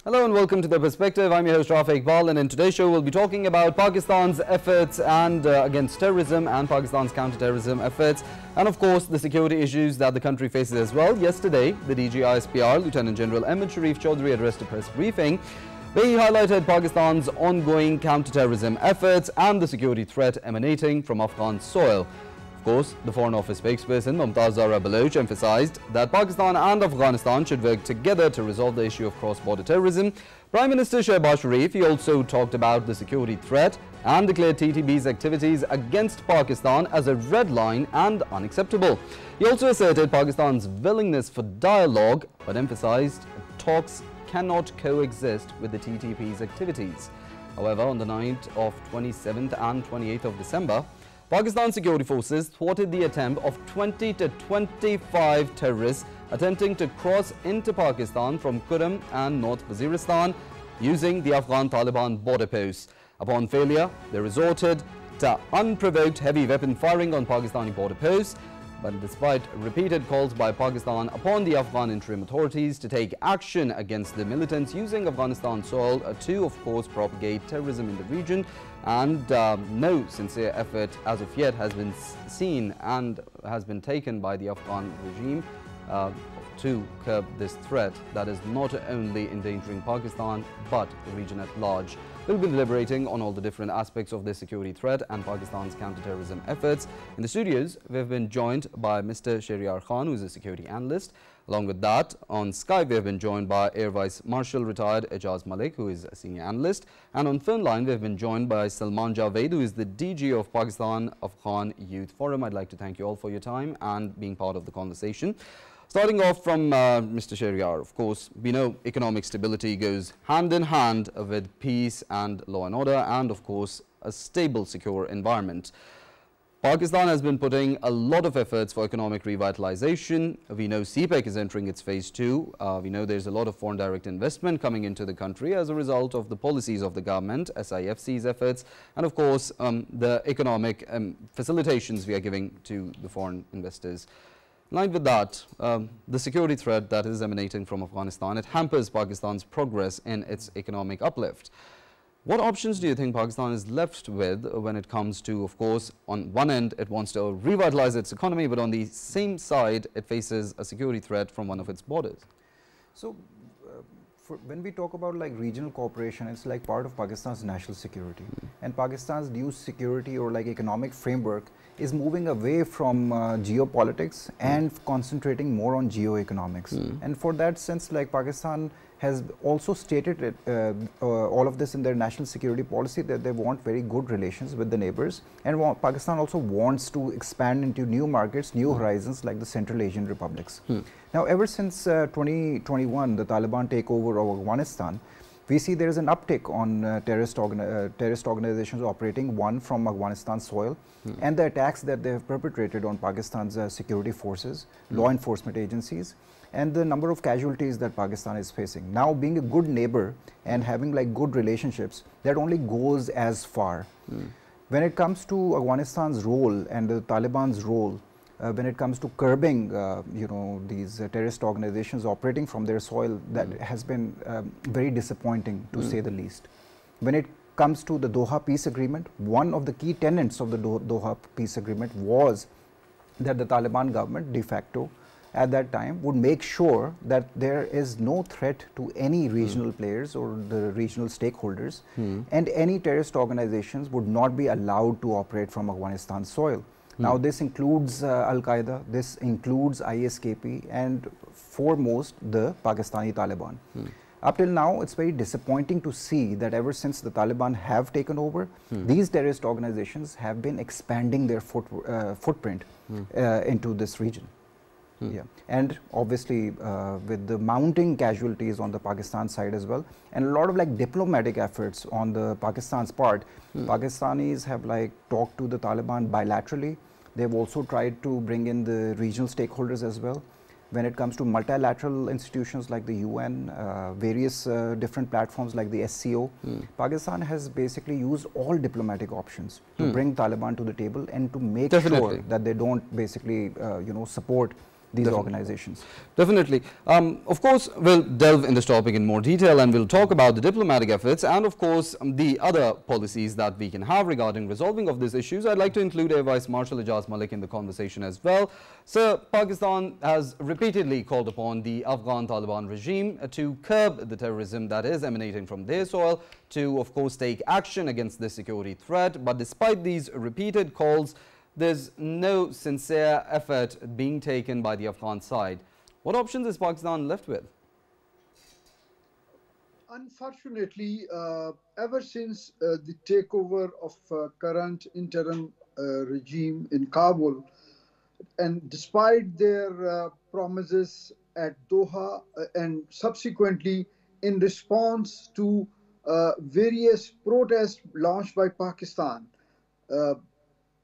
Hello and welcome to The Perspective. I'm your host Rafae Iqbal, and in today's show we'll be talking about Pakistan's efforts against terrorism and Pakistan's counter-terrorism efforts, and of course the security issues that the country faces as well. Yesterday, the DG ISPR, Lieutenant General Ahmed Sharif Chaudhry, addressed a press briefing where he highlighted Pakistan's ongoing counter-terrorism efforts and the security threat emanating from Afghan soil. Of course, the Foreign Office spokesperson Mumtaz Zahra Baloch emphasized that Pakistan and Afghanistan should work together to resolve the issue of cross-border terrorism. Prime Minister Shahryar Sharif, he also talked about the security threat and declared TTP's activities against Pakistan as a red line and unacceptable. He also asserted Pakistan's willingness for dialogue, but emphasized talks cannot coexist with the TTP's activities. However, on the night of 27th and 28th of December, Pakistan security forces thwarted the attempt of 20 to 25 terrorists attempting to cross into Pakistan from Kuram and North Waziristan using the AfganTaliban border posts. Upon failure, they resorted to unprovoked heavy weapon firing on Pakistani border posts. But despite repeated calls by Pakistan upon the Afghan interim authorities to take action against the militants using Afghanistan soil to, of course, propagate terrorism in the region, and no sincere effort as of yet has been seen and has been taken by the Afghan regime to curb this threat that is not only endangering Pakistan but the region at large. We'll be deliberating on all the different aspects of this security threat and Pakistan's counter-terrorism efforts. In the studios, we've been joined by Mr. Shahryar Khan, who is a security analyst. Along with that, on Skype, we have been joined by Air Vice Marshal retired Ijaz Malik, who is a senior analyst. And on phone line, we have been joined by Salman Javed, who is the DG of Pakistan Afghan Youth Forum. I'd like to thank you all for your time and being part of the conversation. Starting off from Mr. Shahryar, of course, we know economic stability goes hand in hand with peace and law and order and, of course, a stable, secure environment. Pakistan has been putting a lot of efforts for economic revitalization. We know CPEC is entering its phase 2. We know there's a lot of foreign direct investment coming into the country as a result of the policies of the government, SIFC's efforts, and of course, the economic facilitations we are giving to the foreign investors. In line with that, the security threat that is emanating from Afghanistan, it hampers Pakistan's progress in its economic uplift. What options do you think Pakistan is left with when it comes to, of course, on one end, it wants to revitalize its economy, but on the same side, it faces a security threat from one of its borders? So, when we talk about like regional cooperation, it's like part of Pakistan's national security. And Pakistan's new security or like economic framework is moving away from geopolitics and concentrating more on geoeconomics. And for that sense, like Pakistan has also stated it, all of this in their national security policy, that they want very good relations with the neighbors, and Pakistan also wants to expand into new markets, new horizons like the Central Asian republics. Now, ever since 2021, the Taliban takeover of Afghanistan, we see there is an uptick on terrorist organizations operating, one from Afghanistan soil, and the attacks that they have perpetrated on Pakistan's security forces, law enforcement agencies, and the number of casualties that Pakistan is facing. Now, being a good neighbor and having like good relationships, that only goes as far. When it comes to Afghanistan's role and the Taliban's role, when it comes to curbing, these terrorist organizations operating from their soil, that has been very disappointing, to say the least. When it comes to the Doha Peace Agreement, one of the key tenets of the Doha Peace Agreement was that the Taliban government de facto at that time would make sure that there is no threat to any regional players or the regional stakeholders, and any terrorist organizations would not be allowed to operate from Afghanistan soil. Now, this includes Al-Qaeda, this includes ISKP, and foremost the Pakistani Taliban. Up till now, it's very disappointing to see that ever since the Taliban have taken over, these terrorist organizations have been expanding their footprint into this region. Yeah, and obviously with the mounting casualties on the Pakistan side as well, and a lot of like diplomatic efforts on the Pakistan's part, Pakistanis have like talked to the Taliban bilaterally. They've also tried to bring in the regional stakeholders as well. When it comes to multilateral institutions like the UN, various different platforms like the SCO, Pakistan has basically used all diplomatic options to bring Taliban to the table and to make sure that they don't basically support these organizations? Definitely. Of course, we'll delve in this topic in more detail and we'll talk about the diplomatic efforts and, of course, the other policies that we can have regarding resolving of these issues. I'd like to include Air Vice Marshal Ijaz Malik in the conversation as well. Sir, Pakistan has repeatedly called upon the Afghan Taliban regime to curb the terrorism that is emanating from their soil, to, of course, take action against this security threat. But despite these repeated calls, there's no sincere effort being taken by the Afghan side. What options is Pakistan left with? Unfortunately, ever since the takeover of current interim regime in Kabul, and despite their promises at Doha and subsequently in response to various protests launched by Pakistan,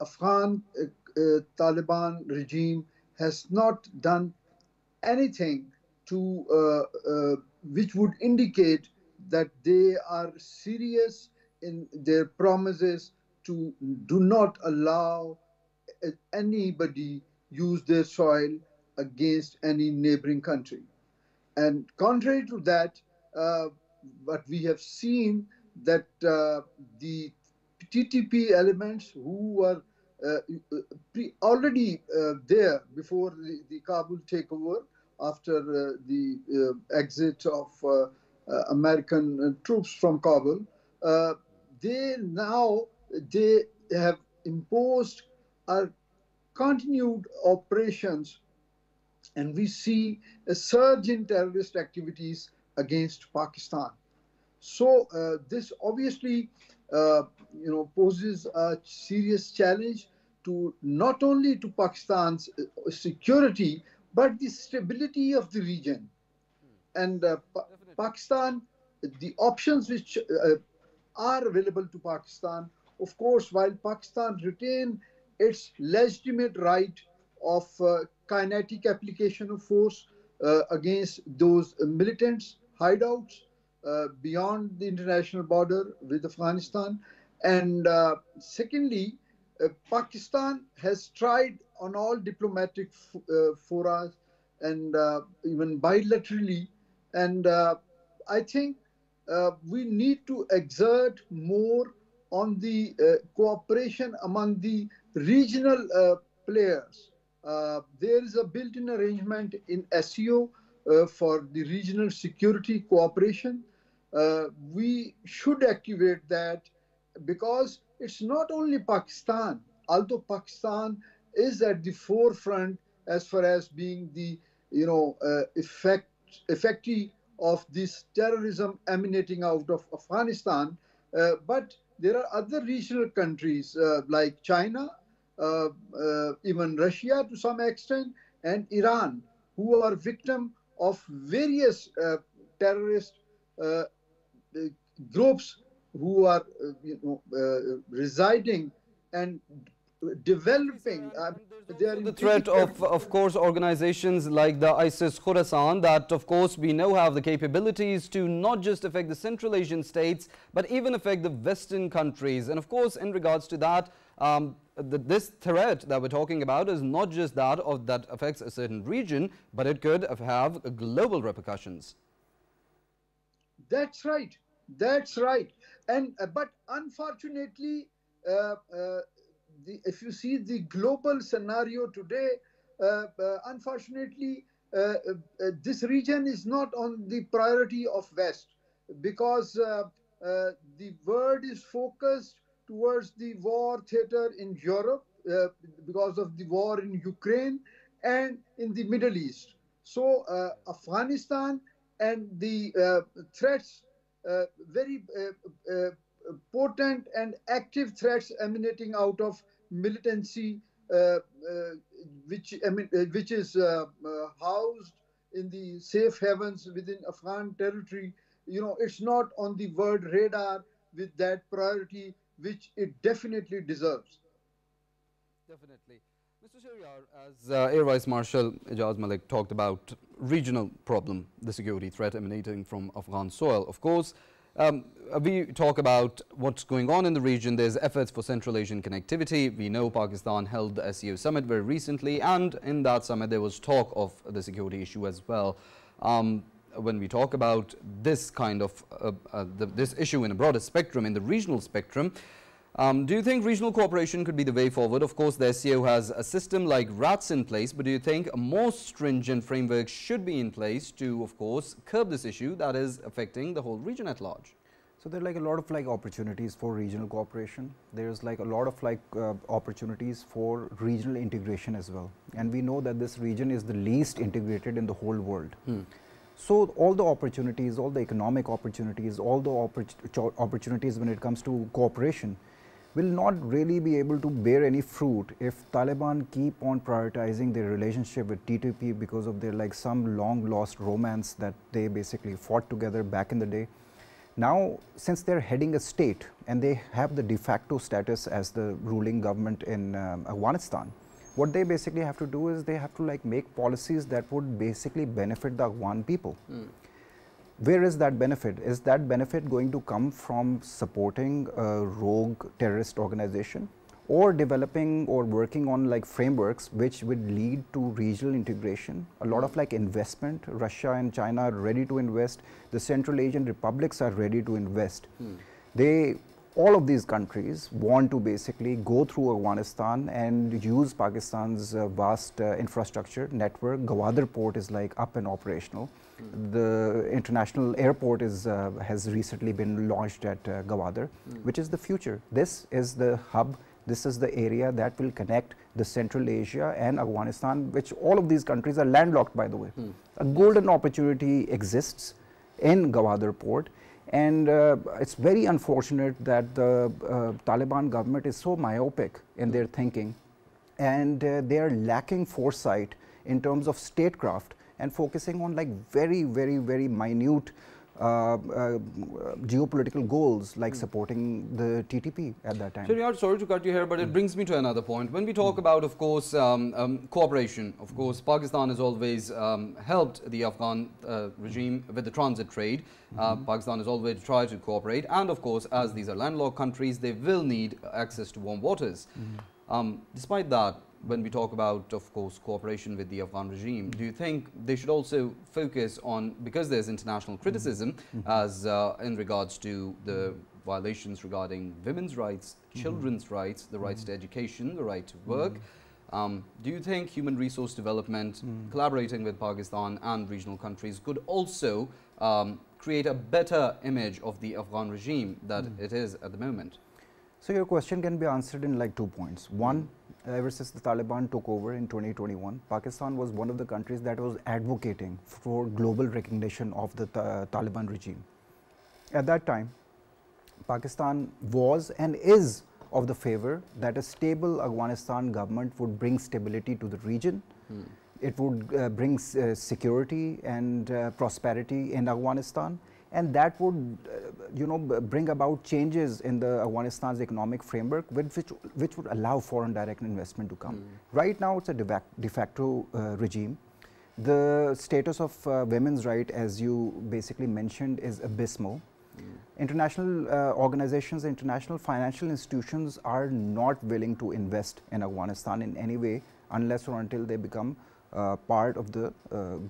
Afghan Taliban regime has not done anything to which would indicate that they are serious in their promises to do not allow anybody use their soil against any neighboring country. And contrary to that, what we have seen that the TTP elements who were already there before the Kabul takeover, after the exit of American troops from Kabul, they have imposed continued operations, and we see a surge in terrorist activities against Pakistan. So this obviously poses a serious challenge to not only to Pakistan's security, but the stability of the region. And Pakistan, the options which are available to Pakistan, of course, while Pakistan retain its legitimate right of kinetic application of force against those militants, hideouts, beyond the international border with Afghanistan. And secondly, Pakistan has tried on all diplomatic fora and even bilaterally. And I think we need to exert more on the cooperation among the regional players. There is a built-in arrangement in SEO for the regional security cooperation. We should activate that, because it's not only Pakistan, although Pakistan is at the forefront as far as being the effective of this terrorism emanating out of Afghanistan, but there are other regional countries like China, even Russia to some extent, and Iran, who are victim of various terrorist groups who are residing and developing. The threat of course, organizations like the ISIS Khorasan that, of course, we know have the capabilities to not just affect the Central Asian states, but even affect the Western countries. And of course, in regards to that, this threat that we're talking about is not just that affects a certain region, but it could have global repercussions. That's right. That's right. And but unfortunately, if you see the global scenario today, unfortunately, this region is not on the priority of West, because the world is focused towards the war theater in Europe because of the war in Ukraine and in the Middle East. So Afghanistan and the threats, very potent and active threats emanating out of militancy, which is housed in the safe havens within Afghan territory, it's not on the world radar with that priority which it definitely deserves. Definitely. Mr. Shahryar, as Air Vice Marshal Ijaz Malik talked about regional problem, the security threat emanating from Afghan soil. Of course, We talk about what's going on in the region. There's efforts for Central Asian connectivity. We know Pakistan held the SCO summit very recently, and in that summit there was talk of the security issue as well. When we talk about this kind of this issue in a broader spectrum, in the regional spectrum, do you think regional cooperation could be the way forward? Of course, the SCO has a system like RATS in place, but do you think a more stringent framework should be in place to, of course, curb this issue that is affecting the whole region at large? So there are like a lot of like opportunities for regional cooperation. There's like a lot of like opportunities for regional integration as well. And we know that this region is the least integrated in the whole world. So all the opportunities, all the economic opportunities, all the opportunities when it comes to cooperation will not really be able to bear any fruit if Taliban keep on prioritizing their relationship with TTP because of their like some long lost romance that they basically fought together back in the day. Now, since they're heading a state and they have the de facto status as the ruling government in Afghanistan, what they basically have to do is they have to like make policies that would basically benefit the Afghan people. Where is that benefit? Is that benefit going to come from supporting a rogue terrorist organization, or developing or working on like frameworks which would lead to regional integration? A lot of like investment, Russia and China are ready to invest, the Central Asian republics are ready to invest. All of these countries want to basically go through Afghanistan and use Pakistan's vast infrastructure network. Gwadar port is like up and operational. The international airport is has recently been launched at Gwadar, which is the future. This is the hub. This is the area that will connect the Central Asia and Afghanistan, which all of these countries are landlocked, by the way. A golden opportunity exists in Gwadar port. And it's very unfortunate that the Taliban government is so myopic in their thinking, and they are lacking foresight in terms of statecraft and focusing on like very minute geopolitical goals like supporting the TTP at that time. Shahryar, sorry to cut you here, but it brings me to another point. When we talk about, of course, cooperation, of course, Pakistan has always helped the Afghan regime with the transit trade. Pakistan has always tried to cooperate, and of course, as these are landlocked countries, they will need access to warm waters. Despite that, when we talk about, of course, cooperation with the Afghan regime, do you think they should also focus on, because there's international criticism as in regards to the violations regarding women's rights, children's rights, the rights to education, the right to work, do you think human resource development, collaborating with Pakistan and regional countries, could also create a better image of the Afghan regime that it is at the moment? So your question can be answered in like 2 points. One, ever since the Taliban took over in 2021, Pakistan was one of the countries that was advocating for global recognition of the Taliban regime. At that time, Pakistan was and is of the favor that a stable Afghanistan government would bring stability to the region. It would bring security and prosperity in Afghanistan, and that would bring about changes in the Afghanistan's economic framework which would allow foreign direct investment to come. Right now it's a de facto regime. The status of women's right, as you basically mentioned, is abysmal. International organizations, international financial institutions are not willing to invest in Afghanistan in any way unless or until they become part of the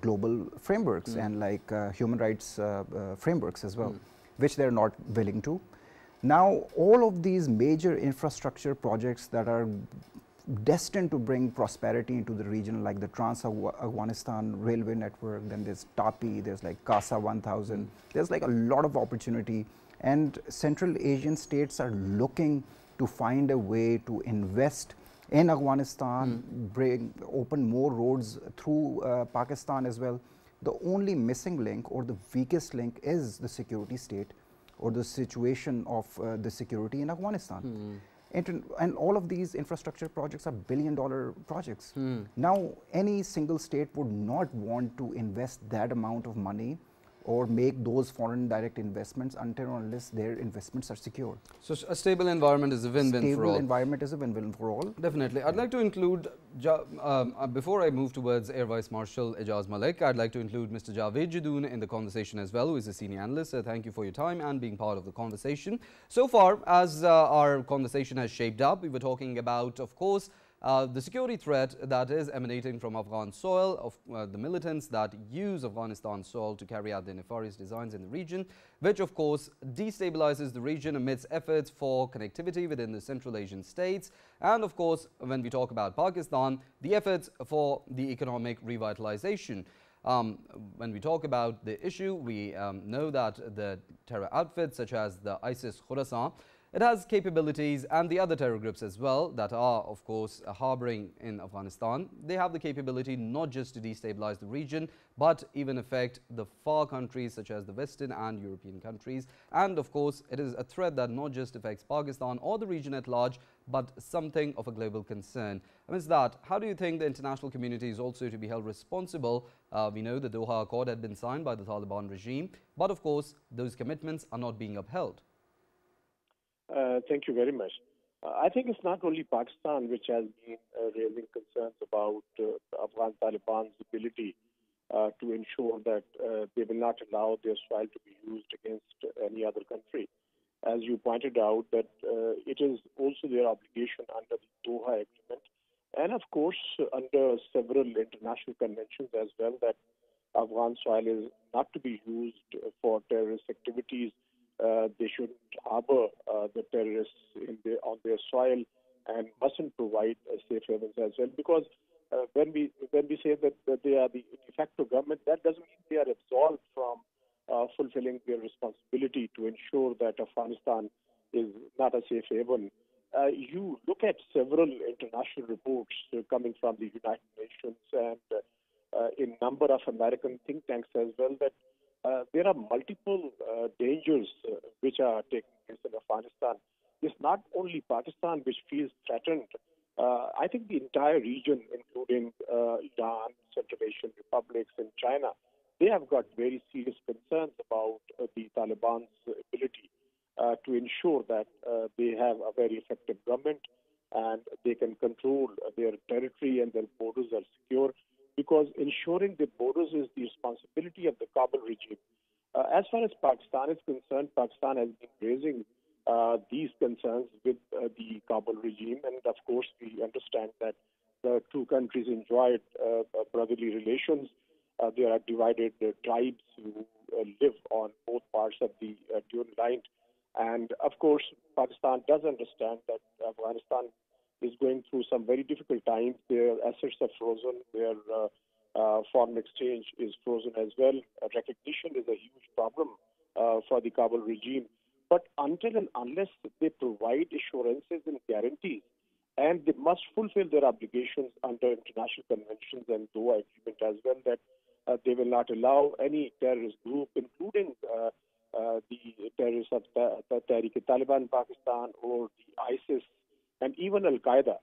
global frameworks and like human rights frameworks as well, which they're not willing to. Now, all of these major infrastructure projects that are destined to bring prosperity into the region, like the Trans-Afghanistan Railway Network, then there's TAPI, there's like CASA 1000, there's like a lot of opportunity, and Central Asian states are looking to find a way to invest in Afghanistan, open more roads through Pakistan as well. The only missing link or the weakest link is the security state or the situation of the security in Afghanistan. And all of these infrastructure projects are billion-dollar projects. Now, any single state would not want to invest that amount of money or make those foreign direct investments until or unless their investments are secure. So a stable environment is a win-win for all. Stable environment is a win-win for all. Definitely. I'd like to include, before I move towards Air Vice Marshal Ijaz Malik, I'd like to include Mr. Javed Jadoon in the conversation as well, who is a senior analyst. Thank you for your time and being part of the conversation. So far, as our conversation has shaped up, we were talking about, of course, the security threat that is emanating from Afghan soil, of the militants that use Afghanistan soil to carry out their nefarious designs in the region, which of course destabilizes the region amidst efforts for connectivity within the Central Asian states. And of course, when we talk about Pakistan, the efforts for the economic revitalization. When we talk about the issue, we know that the terror outfits such as the ISIS Khorasan, it has capabilities, and the other terror groups as well that are, of course, harboring in Afghanistan. They have the capability not just to destabilize the region, but even affect the far countries such as the Western and European countries. And of course, it is a threat that not just affects Pakistan or the region at large, but something of a global concern. Amidst that, how do you think the international community is also to be held responsible? We know the Doha Accord had been signed by the Taliban regime, but of course, those commitments are not being upheld. Thank you very much. I think it's not only Pakistan which has been raising concerns about AfganTaliban's ability to ensure that they will not allow their soil to be used against any other country. As you pointed out, that it is also their obligation under the Doha Agreement, and of course under several international conventions as well, that Afghan soil is not to be used for terrorist activities. They shouldn't harbor the terrorists on their soil and mustn't provide safe havens as well. Because when we say that they are the de facto government, that doesn't mean they are absolved from fulfilling their responsibility to ensure that Afghanistan is not a safe haven. You look at several international reports coming from the United Nations and in number of American think tanks as well, that there are multiple dangers which are taking place in Afghanistan. It's not only Pakistan which feels threatened. I think the entire region, including Iran, Central Asian republics, and China, they have got very serious concerns about the Taliban's ability to ensure that they have a very effective government and they can control their territory and their borders are secure, because ensuring the borders is the responsibility of the Kabul regime. As far as Pakistan is concerned, Pakistan has been raising these concerns with the Kabul regime, and of course we understand that the two countries enjoyed brotherly relations. There are divided tribes who live on both parts of the Durand line, and of course Pakistan does understand that Afghanistan is going through some very difficult times. Their assets are frozen, their foreign exchange is frozen as well. Recognition is a huge problem for the Kabul regime. But until and unless they provide assurances and guarantees, and they must fulfill their obligations under international conventions and Doha Agreement as well, that they will not allow any terrorist group, including the terrorists of the Taliban in Pakistan or the ISIS and even Al-Qaeda.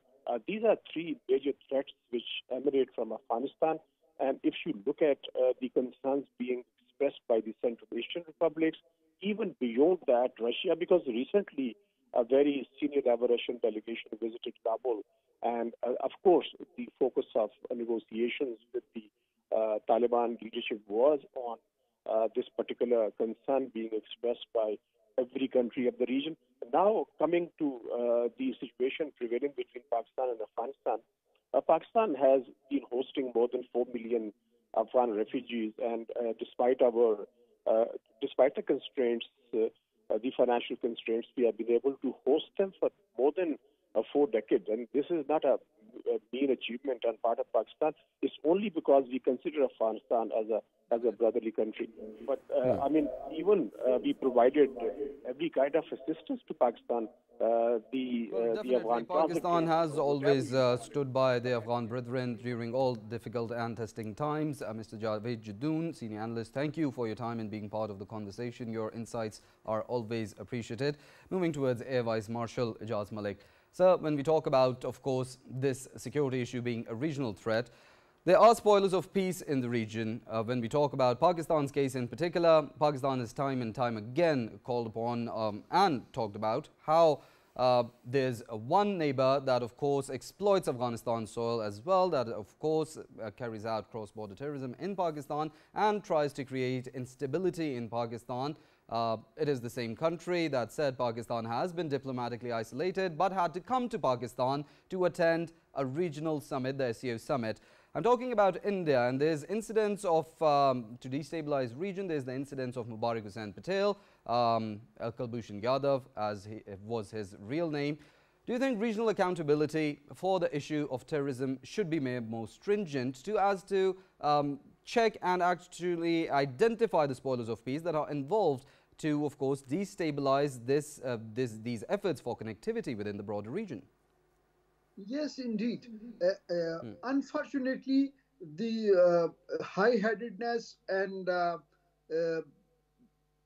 These are three major threats which emanate from Afghanistan. And if you look at the concerns being expressed by the Central Asian republics, even beyond that, Russia, because recently a very senior level Russian delegation visited Kabul. And of course, the focus of negotiations with the Taliban leadership was on this particular concern being expressed by every country of the region. Now, coming to the situation prevailing between Pakistan and Afghanistan, Pakistan has been hosting more than 4 million Afghan refugees, and despite the constraints, the financial constraints, we have been able to host them for more than 4 decades. And this is not a mean achievement on part of Pakistan. It's only because we consider Afghanistan as a brotherly country. But I mean, even we provided every kind of assistance to Pakistan. The Afghan Pakistan has always stood by the Afghan brethren during all difficult and testing times. Mr. Javed Jadoon, senior analyst, thank you for your time and being part of the conversation. Your insights are always appreciated. Moving towards Air Vice Marshal Ijaz Malik. Sir, when we talk about, of course, this security issue being a regional threat, There are spoilers of peace in the region. When we talk about Pakistan's case in particular, Pakistan has time and time again called upon and talked about how there's one neighbor that of course exploits Afghanistan's soil as well, that of course carries out cross-border terrorism in Pakistan and tries to create instability in Pakistan. It is the same country that said Pakistan has been diplomatically isolated but had to come to Pakistan to attend a regional summit, the SCO summit. I'm talking about India, and there's incidents of, to destabilize region, there's the incidents of Mubarak Hussain Patel, Kulbhushan Yadav, as was his real name. Do you think regional accountability for the issue of terrorism should be made more stringent as to check and actually identify the spoilers of peace that are involved to, of course, destabilize these efforts for connectivity within the broader region? Yes, indeed. Unfortunately, the high-headedness and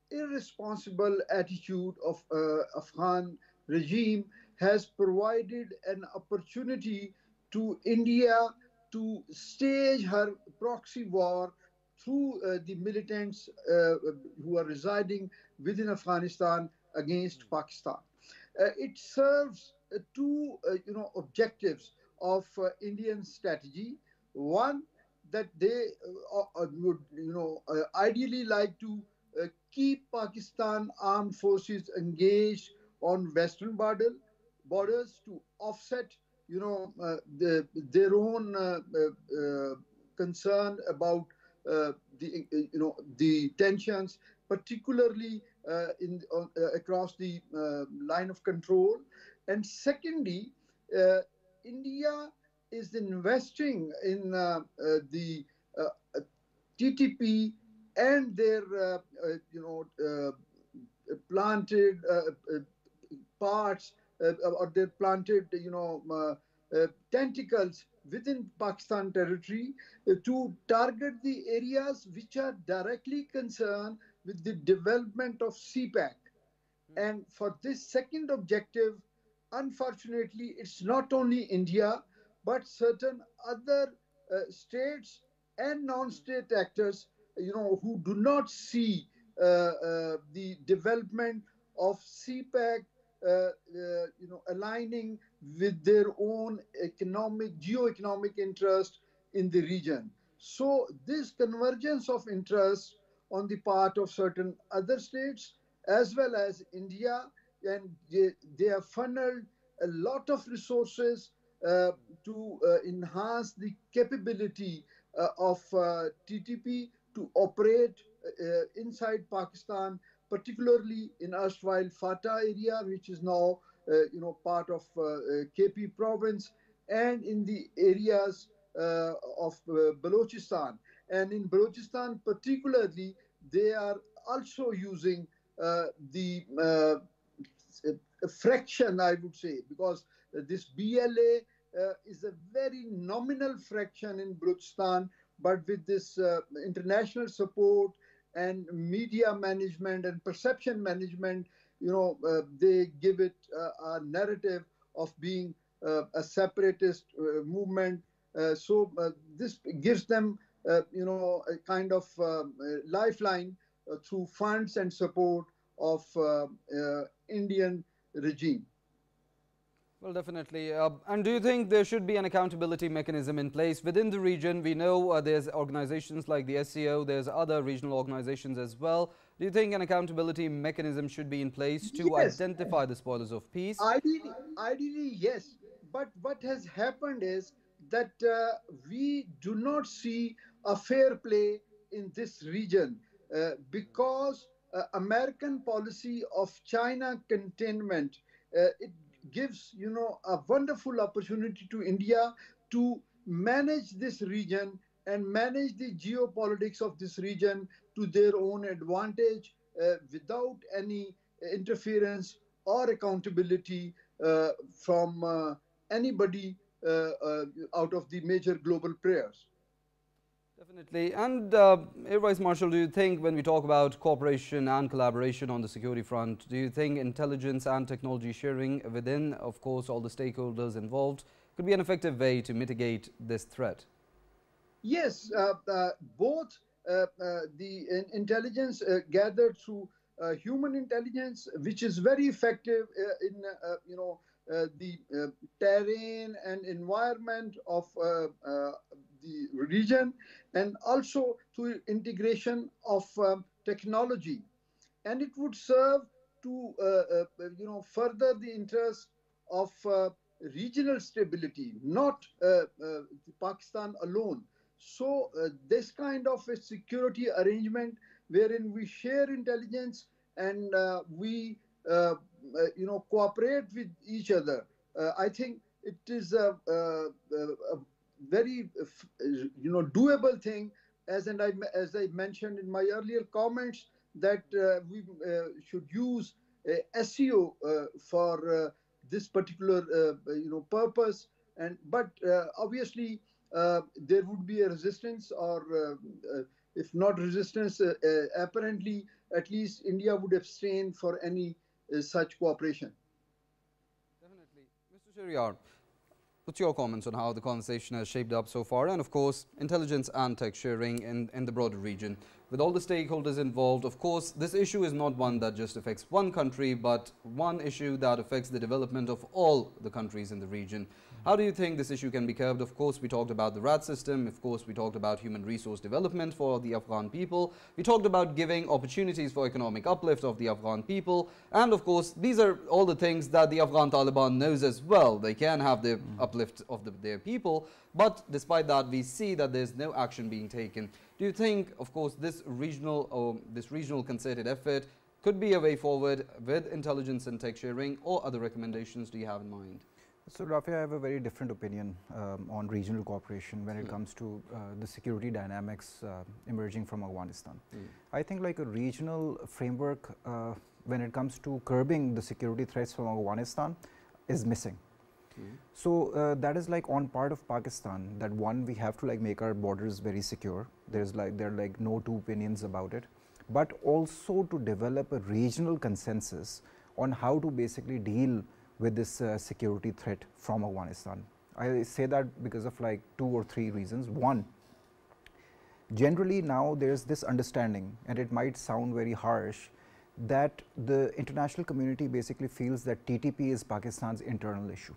irresponsible attitude of Afghan regime has provided an opportunity to India to stage her proxy war through the militants who are residing within Afghanistan against Pakistan. It serves two objectives of Indian strategy. One, that they would ideally like to keep Pakistan armed forces engaged on western borders to offset their own concern about the tensions, particularly across the line of control. And secondly, India is investing in the TTP and their planted parts or their planted tentacles within Pakistan territory to target the areas which are directly concerned with the development of CPEC. And for this second objective, unfortunately, it's not only India, but certain other states and non-state actors, who do not see the development of CPEC, aligning with their own geo-economic interest in the region. So this convergence of interest on the part of certain other states as well as India, and they have funneled a lot of resources to enhance the capability of TTP to operate inside Pakistan, particularly in erstwhile FATA area, which is now part of KP province, and in the areas of Balochistan. And in Balochistan particularly, they are also using the fraction, I would say, because this BLA is a very nominal fraction in Balochistan, but with this international support and media management and perception management, they give it a narrative of being a separatist movement. So this gives them, a kind of lifeline through funds and support of Indian regime. Well, definitely. And do you think there should be an accountability mechanism in place within the region? We know there's organizations like the SCO, there's other regional organizations as well. Do you think an accountability mechanism should be in place to identify the spoilers of peace? Ideally, yes. But what has happened is that we do not see a fair play in this region because American policy of China containment, it gives a wonderful opportunity to India to manage this region and manage the geopolitics of this region to their own advantage without any interference or accountability from anybody out of the major global players. Definitely. And Air Vice Marshal, do you think when we talk about cooperation and collaboration on the security front, do you think intelligence and technology sharing within, of course, all the stakeholders involved could be an effective way to mitigate this threat? Yes, both the intelligence gathered through human intelligence, which is very effective in the terrain and environment of the region, and also through integration of technology, and it would serve to further the interest of regional stability, not Pakistan alone. So this kind of a security arrangement wherein we share intelligence and we cooperate with each other, I think it is a very doable thing. As I mentioned in my earlier comments, that we should use SEO for this particular purpose. And but obviously there would be a resistance, or if not resistance, apparently at least India would abstain for any such cooperation. Definitely. Mr. Shahryar, what's your comments on how the conversation has shaped up so far, and of course intelligence and tech sharing in the broader region with all the stakeholders involved? Of course, this issue is not one that just affects one country, but one issue that affects the development of all the countries in the region. How do you think this issue can be curbed? Of course, we talked about the RAD system. Of course, we talked about human resource development for the Afghan people. We talked about giving opportunities for economic uplift of the Afghan people. And of course, these are all the things that the Afghan Taliban knows as well. They can have the uplift of their people. But despite that, we see that there's no action being taken. Do you think, of course, this regional concerted effort could be a way forward with intelligence and tech sharing, or other recommendations do you have in mind? So, Rafae, I have a very different opinion on regional cooperation when it comes to the security dynamics emerging from Afghanistan. I think like a regional framework when it comes to curbing the security threats from Afghanistan is missing. So that is like on part of Pakistan, that one, we have to like make our borders very secure. There are like no two opinions about it, but also to develop a regional consensus on how to basically deal with this security threat from Afghanistan. I say that because of like 2 or 3 reasons. One, generally now there's this understanding, and it might sound very harsh, that the international community basically feels that TTP is Pakistan's internal issue.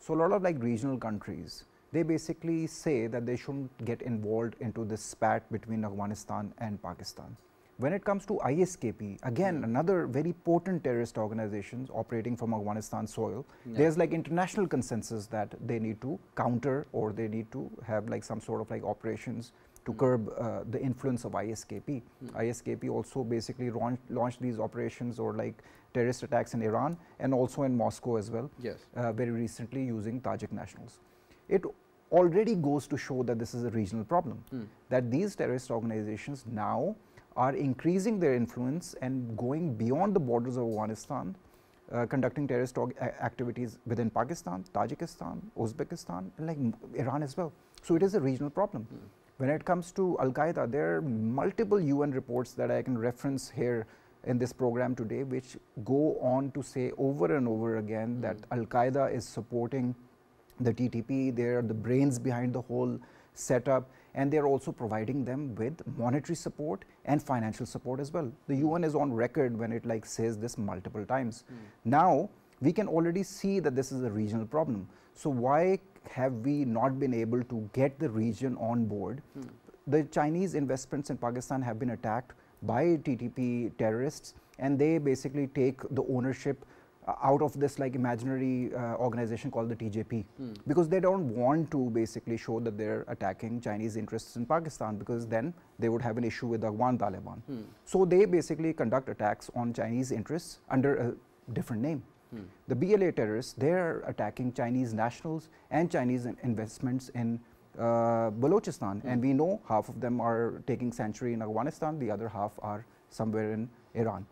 So a lot of like regional countries, they basically say that they shouldn't get involved into this spat between Afghanistan and Pakistan. When it comes to ISKP, again, another very potent terrorist organizations operating from Afghanistan soil, there's like international consensus that they need to counter, or they need to have like some sort of like operations to curb the influence of ISKP. ISKP also basically launched these operations or like terrorist attacks in Iran and also in Moscow as well, very recently using Tajik nationals. It already goes to show that this is a regional problem, that these terrorist organizations now are increasing their influence and going beyond the borders of Afghanistan, conducting terrorist activities within Pakistan, Tajikistan, Uzbekistan, and like Iran as well. So it is a regional problem. When it comes to Al-Qaeda, there are multiple UN reports that I can reference here in this program today, which go on to say over and over again that Al-Qaeda is supporting the TTP, they are the brains behind the whole setup, and they are also providing them with monetary support and financial support as well. The UN is on record when it like says this multiple times. Now, we can already see that this is a regional problem. So why have we not been able to get the region on board? The Chinese investments in Pakistan have been attacked by TTP terrorists, and they basically take the ownership out of this like imaginary organization called the TJP, because they don't want to basically show that they're attacking Chinese interests in Pakistan, because then they would have an issue with the AfganTaliban. So they basically conduct attacks on Chinese interests under a different name. The BLA terrorists, they're attacking Chinese nationals and Chinese investments in Balochistan, and we know half of them are taking sanctuary in Afghanistan, the other half are somewhere in Iran.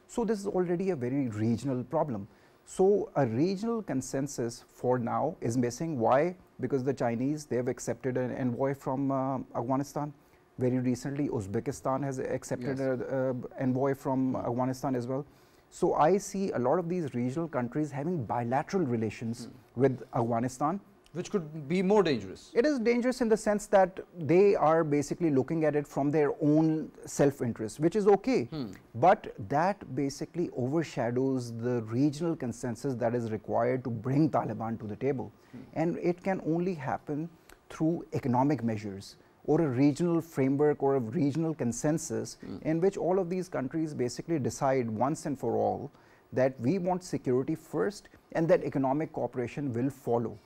So this is already a very regional problem. So a regional consensus for now is missing. Why? Because the Chinese, they have accepted an envoy from Afghanistan. Very recently, Uzbekistan has accepted an envoy from Afghanistan as well. So I see a lot of these regional countries having bilateral relations with Afghanistan, Which could be more dangerous. It is dangerous in the sense that they are basically looking at it from their own self-interest, which is okay. But that basically overshadows the regional consensus that is required to bring Taliban to the table. And it can only happen through economic measures or a regional framework or a regional consensus in which all of these countries basically decide once and for all that we want security first and that economic cooperation will follow.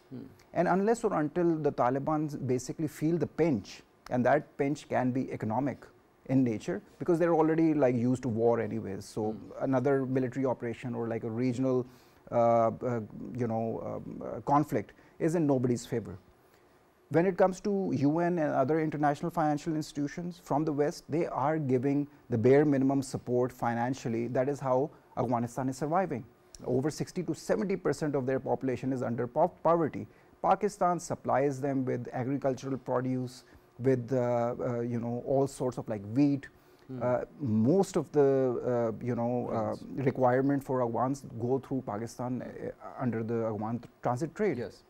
And unless or until the Taliban basically feel the pinch, and that pinch can be economic in nature because they're already like used to war anyways. So another military operation or like a regional conflict is in nobody's favor. When it comes to UN and other international financial institutions from the West, they are giving the bare minimum support financially. That is how Afghanistan is surviving. Over 60 to 70% of their population is under poverty. Pakistan supplies them with agricultural produce, with all sorts of like wheat. Most of the requirement for Afghans go through Pakistan under the Afghan transit trade. Yes.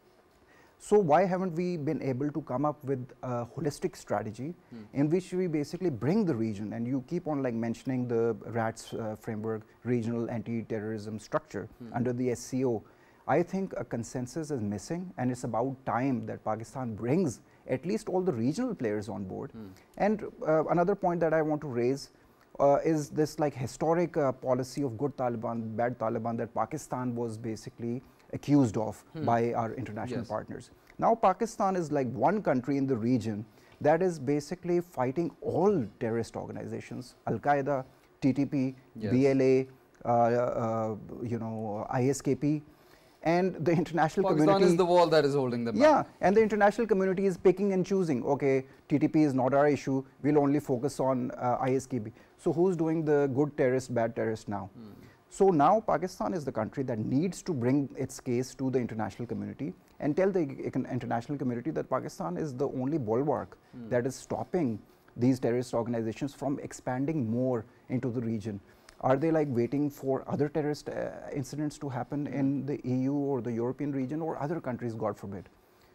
So why haven't we been able to come up with a holistic strategy in which we basically bring the region, and you keep on like mentioning the RATS framework, regional anti-terrorism structure under the SCO. I think a consensus is missing, and it's about time that Pakistan brings at least all the regional players on board. And another point that I want to raise is this like historic policy of good Taliban, bad Taliban that Pakistan was basically accused of by our international partners. Now Pakistan is like one country in the region that is basically fighting all terrorist organizations, Al-Qaeda, TTP, BLA, ISKP, and the international community. Pakistan is the wall that is holding them back. Yeah, and the international community is picking and choosing. Okay, TTP is not our issue. We'll only focus on ISKP. So who's doing the good terrorist, bad terrorist now? So now Pakistan is the country that needs to bring its case to the international community and tell the international community that Pakistan is the only bulwark that is stopping these terrorist organizations from expanding more into the region. Are they like waiting for other terrorist incidents to happen in the EU or the European region or other countries, God forbid?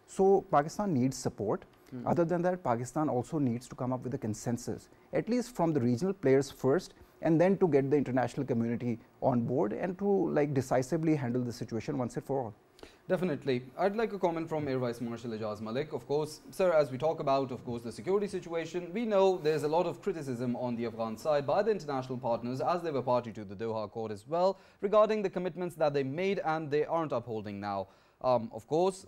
So Pakistan needs support. Other than that, Pakistan also needs to come up with a consensus, at least from the regional players first, and then to get the international community on board and to like decisively handle the situation once and for all. Definitely. I'd like a comment from Air Vice Marshal Ijaz Malik. Of course, sir, as we talk about, of course, the security situation, we know there's a lot of criticism on the Afghan side by the international partners, as they were party to the Doha Accord as well, regarding the commitments that they made and they aren't upholding now. Of course,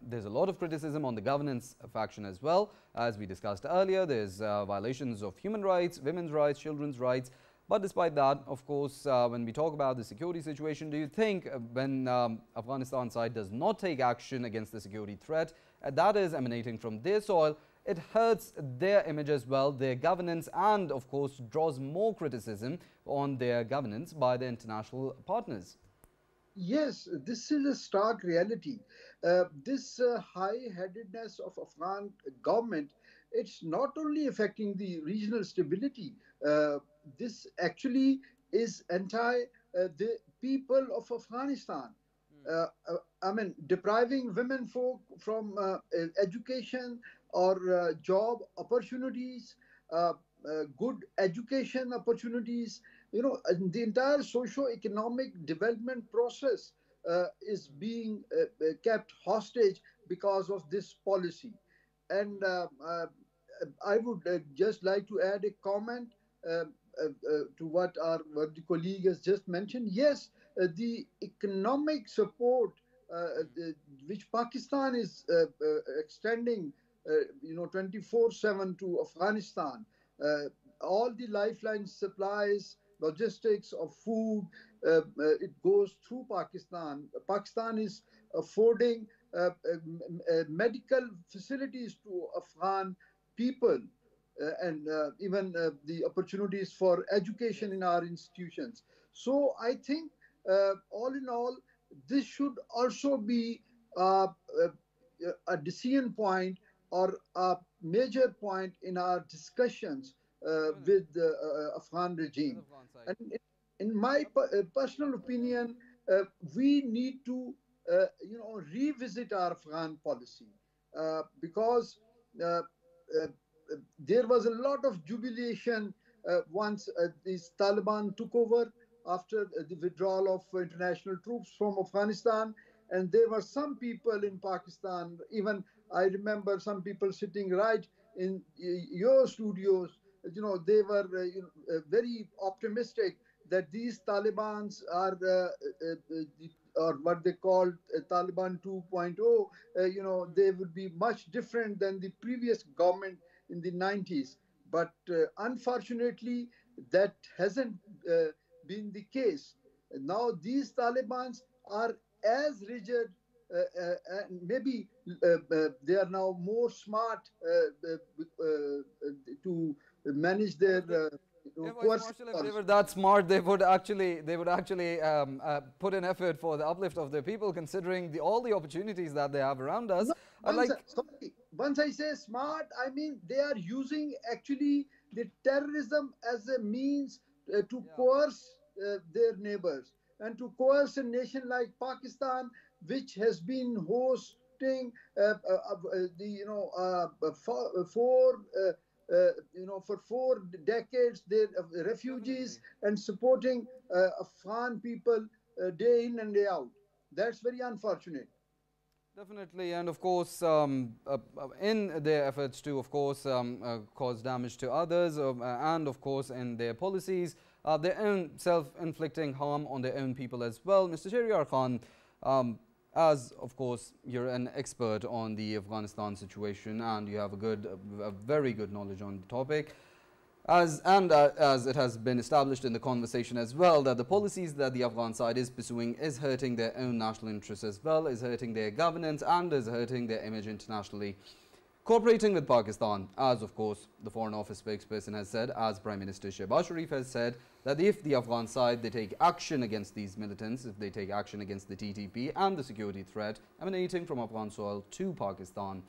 there's a lot of criticism on the governance faction as well. As we discussed earlier, there's violations of human rights, women's rights, children's rights. But despite that, of course, when we talk about the security situation, do you think when Afghanistan side does not take action against the security threat that is emanating from their soil, it hurts their image as well, their governance, and of course draws more criticism on their governance by the international partners? Yes, this is a stark reality. This high-headedness of Afghan government, it's not only affecting the regional stability, this actually is anti the people of Afghanistan. I mean, depriving women folk from education or job opportunities, good education opportunities. You know, the entire socio-economic development process is being kept hostage because of this policy. And I would just like to add a comment to what the colleague has just mentioned. Yes, the economic support which Pakistan is extending, 24/7 to Afghanistan, all the lifeline supplies, logistics of food, it goes through Pakistan. Pakistan is affording medical facilities to Afghan people and even the opportunities for education in our institutions. So I think all in all, this should also be a decision point or a major point in our discussions with the Afghan regime. And in my personal opinion, we need to revisit our Afghan policy, because uh, uh, there was a lot of jubilation once these Taliban took over after the withdrawal of international troops from Afghanistan. And there were some people in Pakistan, even I remember some people sitting right in your studios, they were very optimistic that these Talibans are or what they called Taliban 2.0, they would be much different than the previous government in the 90s. But unfortunately, that hasn't been the case. Now, these Talibans are as rigid, and maybe they are now more smart to manage their coercive Marshall, if they were policy. that smart, they would actually put an effort for the uplift of their people, considering all the opportunities that they have around us. No, Like, sorry, once I say smart, I mean they are using actually the terrorism as a means to yeah, coerce their neighbors and to coerce a nation like Pakistan, which has been hosting the for 4 decades, their refugees definitely. and supporting Afghan people day in and day out. That's very unfortunate. Definitely, and of course, in their efforts to, of course, cause damage to others, and of course, in their policies, their own self-inflicting harm on their own people as well. Mr. Shahryar Khan, as of course you're an expert on the Afghanistan situation, and you have a very good knowledge on the topic. As it has been established in the conversation as well, that the policies that the Afghan side is pursuing is hurting their own national interests as well, is hurting their governance, and is hurting their image internationally. Cooperating with Pakistan, as of course the Foreign Office spokesperson has said, as Prime Minister Shehbaz Sharif has said, that if the Afghan side, they take action against these militants, if they take action against the TTP and the security threat emanating from Afghan soil to Pakistan,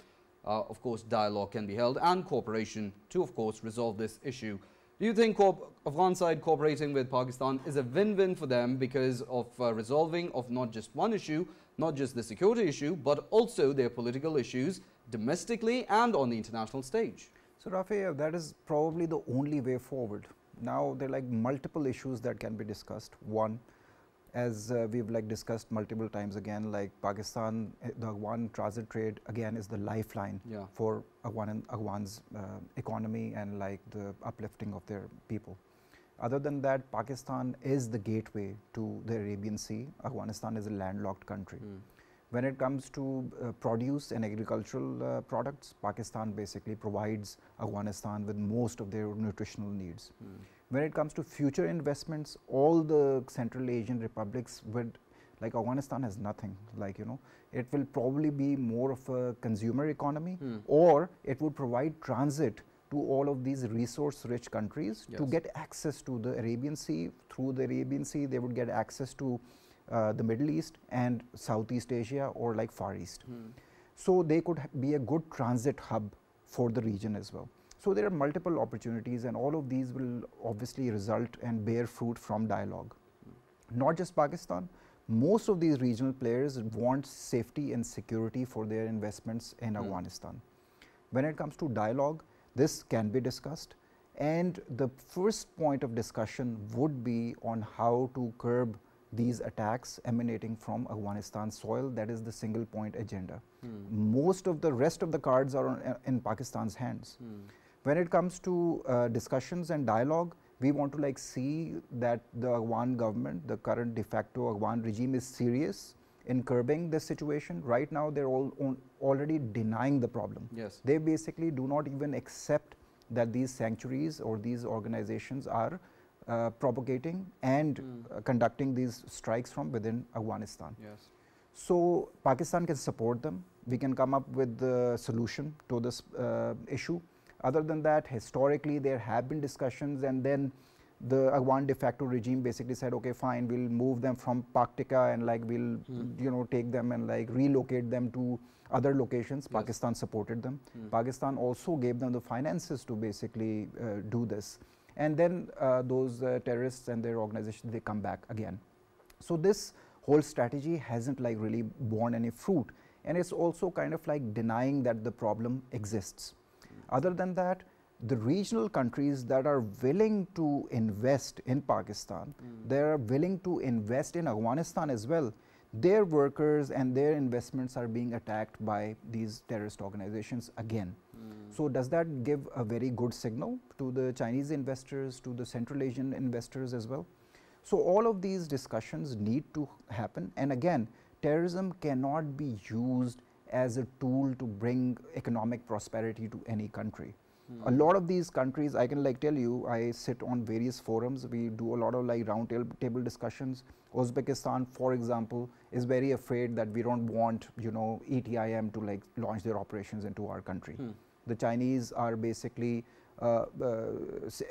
of course, dialogue can be held and cooperation to, of course, resolve this issue. Do you think Afghan side cooperating with Pakistan is a win-win for them because of resolving of not just one issue, not just the security issue, but also their political issues domestically and on the international stage? So Rafae, that is probably the only way forward. Now there are like multiple issues that can be discussed. One, as we've like discussed multiple times again, like Pakistan, the Afghan transit trade again is the lifeline for Afghan's economy and like the uplifting of their people. Other than that, Pakistan is the gateway to the Arabian Sea. Afghanistan is a landlocked country. When it comes to produce and agricultural products, Pakistan basically provides Afghanistan with most of their nutritional needs. When it comes to future investments, all the Central Asian republics would, like Afghanistan has nothing, like, it will probably be more of a consumer economy, or it would provide transit to all of these resource-rich countries to get access to the Arabian Sea. Through the Arabian Sea, they would get access to the Middle East and Southeast Asia or like Far East. So they could be a good transit hub for the region as well. So there are multiple opportunities, and all of these will obviously result and bear fruit from dialogue. Not just Pakistan, most of these regional players want safety and security for their investments in Afghanistan. When it comes to dialogue, this can be discussed, and the first point of discussion would be on how to curb these attacks emanating from Afghanistan soil. That is the single point agenda. Most of the rest of the cards are in Pakistan's hands. When it comes to discussions and dialogue, we want to like see that the Afghan government, the current de facto Afghan regime, is serious in curbing this situation. Right now, they're already denying the problem. They basically do not even accept that these sanctuaries or these organizations are propagating and conducting these strikes from within Afghanistan. So Pakistan can support them. We can come up with the solution to this issue. Other than that, historically there have been discussions, and then the Aghan de facto regime basically said, okay, fine, we'll move them from Paktika and like we'll take them and like relocate them to other locations. Pakistan supported them. Pakistan also gave them the finances to basically do this. And then those terrorists and their organizations, they come back again. So this whole strategy hasn't like really borne any fruit, and it's also kind of like denying that the problem exists. Other than that, the regional countries that are willing to invest in Pakistan, they are willing to invest in Afghanistan as well. Their workers and their investments are being attacked by these terrorist organizations again. So does that give a very good signal to the Chinese investors, to the Central Asian investors as well? So all of these discussions need to happen, and again, terrorism cannot be used as a tool to bring economic prosperity to any country. A lot of these countries, I can like tell you, I sit on various forums, we do a lot of like round table discussions. Uzbekistan, for example, is very afraid that we don't want, you know, ETIM to like launch their operations into our country. The Chinese are basically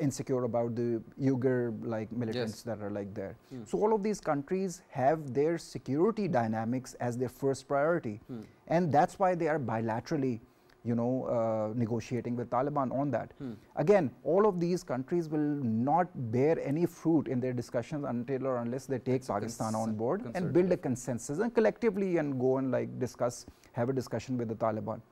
insecure about the Uyghur like militants that are like there. So all of these countries have their security dynamics as their first priority, and that's why they are bilaterally, you know, negotiating with Taliban on that. Again, all of these countries will not bear any fruit in their discussions until or unless they take Pakistan on board and build a consensus and collectively and go and like discuss, have a discussion with the Taliban.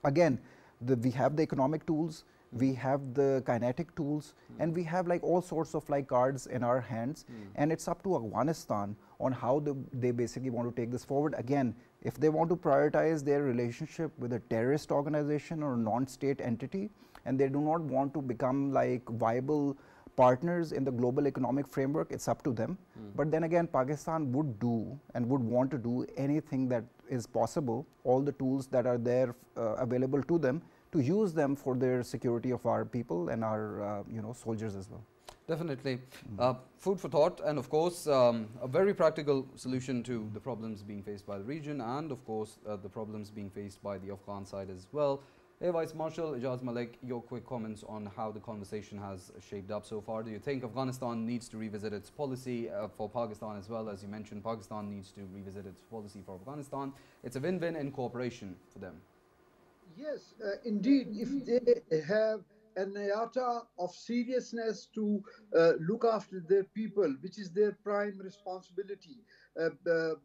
Again, we have the economic tools, we have the kinetic tools, and we have like all sorts of like cards in our hands, and it's up to Afghanistan on how they basically want to take this forward. Again, if they want to prioritize their relationship with a terrorist organization or non-state entity, and they do not want to become like viable partners in the global economic framework, it's up to them. But then again, Pakistan would do and would want to do anything that is possible, all the tools that are there available to them, to use them for their security of our people and our you know, soldiers as well. Definitely. Food for thought, and of course a very practical solution to the problems being faced by the region, and of course the problems being faced by the Afghan side as well. Hey, Vice Marshal Ijaz Malik, your quick comments on how the conversation has shaped up so far. Do you think Afghanistan needs to revisit its policy for Pakistan as well? As you mentioned, Pakistan needs to revisit its policy for Afghanistan. It's a win-win in cooperation for them. Yes, indeed. If they have an iota of seriousness to look after their people, which is their prime responsibility, the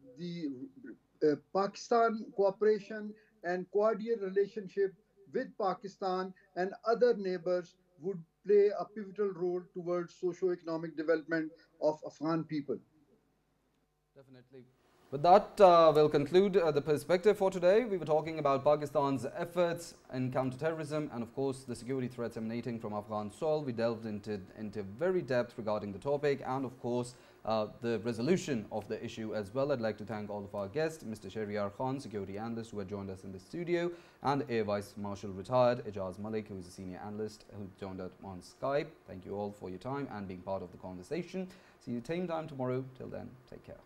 Pakistan cooperation and cordial relationship with Pakistan and other neighbors would play a pivotal role towards socio-economic development of Afghan people. Definitely. With that, we'll conclude the perspective for today. We were talking about Pakistan's efforts in counter-terrorism and, of course, the security threats emanating from Afghan soil. We delved into very depth regarding the topic and, of course, the resolution of the issue as well. I'd like to thank all of our guests, Mr. Shahryar Khan, security analyst, who had joined us in the studio, and Air Vice Marshal retired Ijaz Malik, who is a senior analyst, who joined us on Skype. Thank you all for your time and being part of the conversation. See you same time tomorrow. Till then, take care.